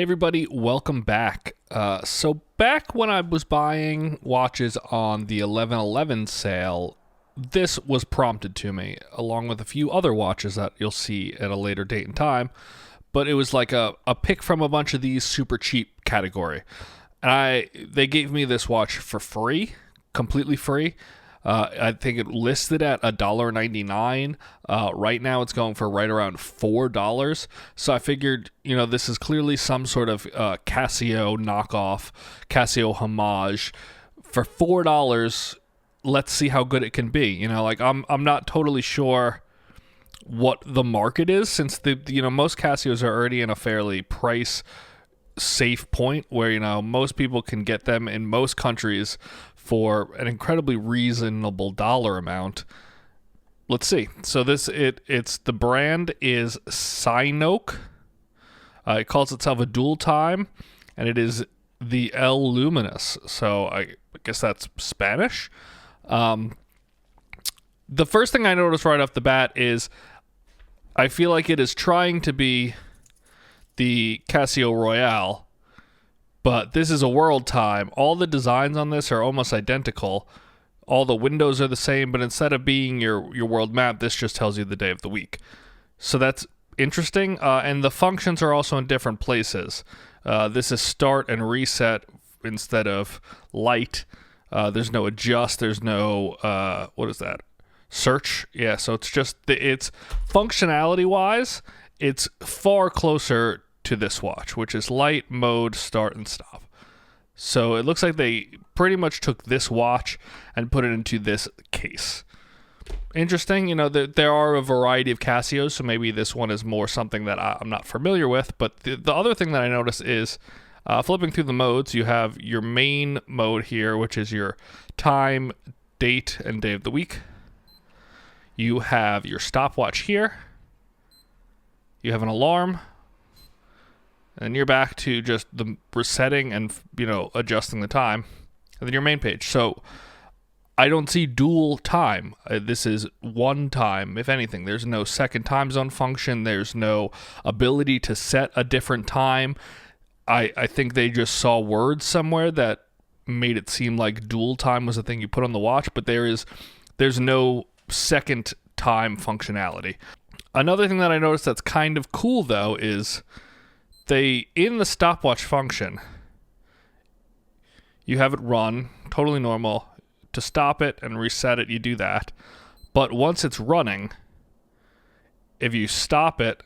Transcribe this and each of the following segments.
everybody, welcome back. So back when I was buying watches on the 11/11 sale, this was prompted to me, along with a few other watches that you'll see at a later date and time. But it was like a pick from a bunch of these super cheap category. And they gave me this watch for free, completely free. I think it listed at $1.99. Right now it's going for right around $4. So I figured, this is clearly some sort of Casio knockoff, Casio homage. For $4, let's see how good it can be. I'm not totally sure what the market is, since most Casios are already in a fairly price safe point where most people can get them in most countries for an incredibly reasonable dollar amount. Let's see. So it's the brand is Synoke. It calls itself a dual time, and it is the El Luminous. So I guess that's Spanish. The first thing I noticed right off the bat is I feel like it is trying to be the Casio Royale, but this is a world time. All the designs on this are almost identical. All the windows are the same, but instead of being your world map, this just tells you the day of the week. So that's interesting, and the functions are also in different places. This is start and reset instead of light. There's no adjust. There's no, what is that? Search. Yeah, so it's functionality-wise, it's far closer to this watch, which is light, mode, start, and stop. So it looks like they pretty much took this watch and put it into this case. Interesting. There are a variety of Casios, so maybe this one is more something that I'm not familiar with. But the other thing that I noticed is flipping through the modes, you have your main mode here, which is your time, date, and day of the week. You have your stopwatch here. You have an alarm. And you're back to just the resetting and, adjusting the time. And then your main page. So I don't see dual time. This is one time, if anything. There's no second time zone function. There's no ability to set a different time. I think they just saw words somewhere that made it seem like dual time was the thing you put on the watch, but there's no second time functionality. Another thing that I noticed that's kind of cool, though, is in the stopwatch function, you have it run, totally normal. To stop it and reset it, you do that. But once it's running, if you stop it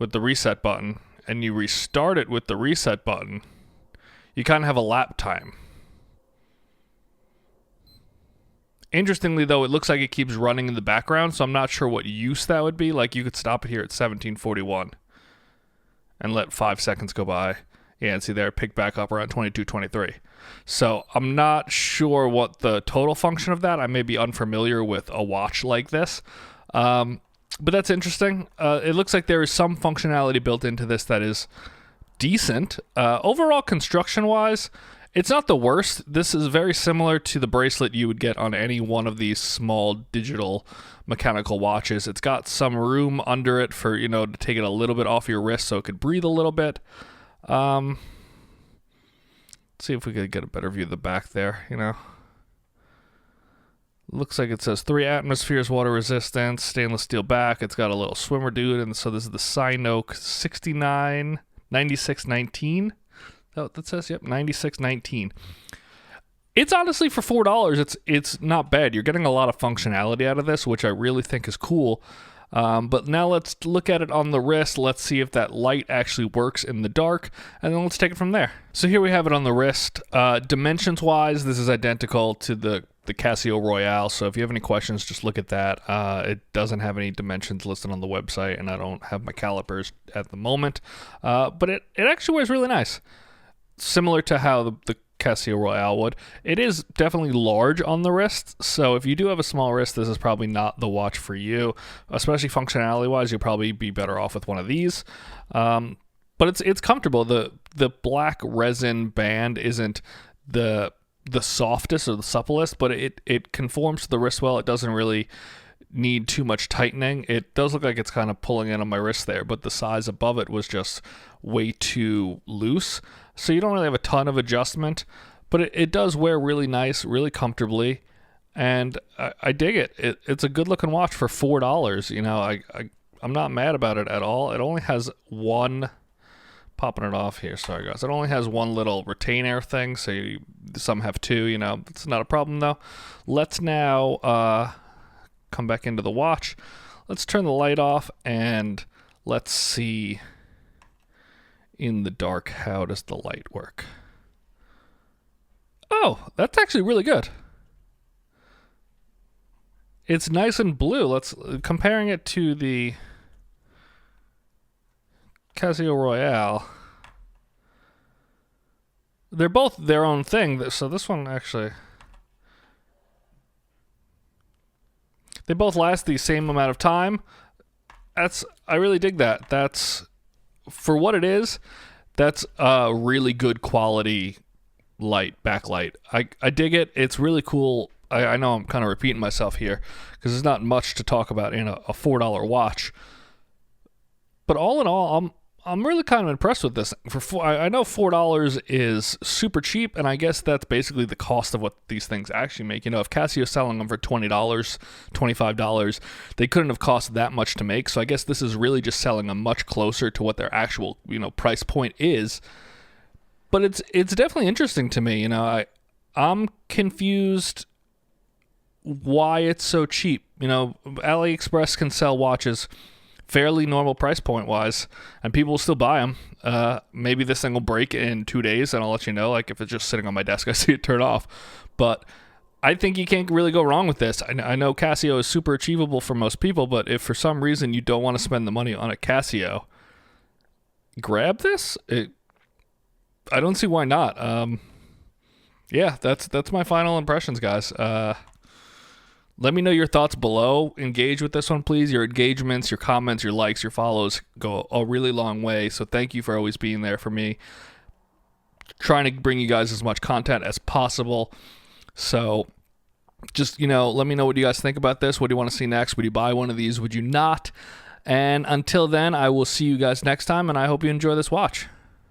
with the reset button and you restart it with the reset button, you kind of have a lap time. Interestingly, though, it looks like it keeps running in the background, so I'm not sure what use that would be. Like, you could stop it here at 17:41 and let 5 seconds go by. Yeah, and see there, pick back up around 22:23. So I'm not sure what the total function of that. I may be unfamiliar with a watch like this. But that's interesting. It looks like there is some functionality built into this that is decent. Overall, construction-wise, it's not the worst. This is very similar to the bracelet you would get on any one of these small digital mechanical watches. It's got some room under it for, to take it a little bit off your wrist so it could breathe a little bit. Let's see if we could get a better view of the back there, Looks like it says 3 atmospheres, water resistance, stainless steel back. It's got a little swimmer dude, and so this is the Synoke 9619. Oh, that says, yep, 9619. It's honestly, for $4, it's not bad. You're getting a lot of functionality out of this, which I really think is cool. But now let's look at it on the wrist. Let's see if that light actually works in the dark, and then let's take it from there. So here we have it on the wrist. Dimensions-wise, this is identical to the Casio Royale, so if you have any questions, just look at that. It doesn't have any dimensions listed on the website, and I don't have my calipers at the moment. But it actually wears really nice. Similar to how the Casio Royale would. It is definitely large on the wrist, so if you do have a small wrist, this is probably not the watch for you. Especially functionality-wise, you'll probably be better off with one of these. But it's comfortable. The black resin band isn't the softest or the supplest, but it conforms to the wrist well. It doesn't really need too much tightening. It does look like it's kind of pulling in on my wrist there, but the size above it was just way too loose. So you don't really have a ton of adjustment, but it does wear really nice, really comfortably. And I dig it. It's a good looking watch for $4. You know, I'm not mad about it at all. It only has one, popping it off here, sorry guys. It only has one little retainer thing, so some have two, you know. It's not a problem though. Let's now come back into the watch. Let's turn the light off and let's see in the dark, how does the light work? Oh, that's actually really good. It's nice and blue. Let's comparing it to the Casio Royale. They're both their own thing. So this one actually, they both last the same amount of time. I really dig that. That's, for what it is, that's a really good quality light, backlight. I dig it. It's really cool. I know I'm kind of repeating myself here because there's not much to talk about in a $4 watch. But all in all, I'm really kind of impressed with this. I know $4 is super cheap, and I guess that's basically the cost of what these things actually make. You know, if Casio's selling them for $20, $25, they couldn't have cost that much to make. So I guess this is really just selling them much closer to what their actual, you know, price point is. But it's definitely interesting to me. You know, I'm confused why it's so cheap. You know, AliExpress can sell watches fairly normal price point wise, and people will still buy them. Maybe this thing will break in 2 days, and I'll let you know. Like, if it's just sitting on my desk, I see it turn off. But I think you can't really go wrong with this. I know Casio is super achievable for most people, but if for some reason you don't want to spend the money on a Casio, grab this. I don't see why not. Yeah, that's my final impressions, guys. Let me know your thoughts below. Engage with this one, please. Your engagements, your comments, your likes, your follows go a really long way. So thank you for always being there for me. Trying to bring you guys as much content as possible. So just, you know, let me know what you guys think about this. What do you want to see next? Would you buy one of these? Would you not? And until then, I will see you guys next time, and I hope you enjoy this watch.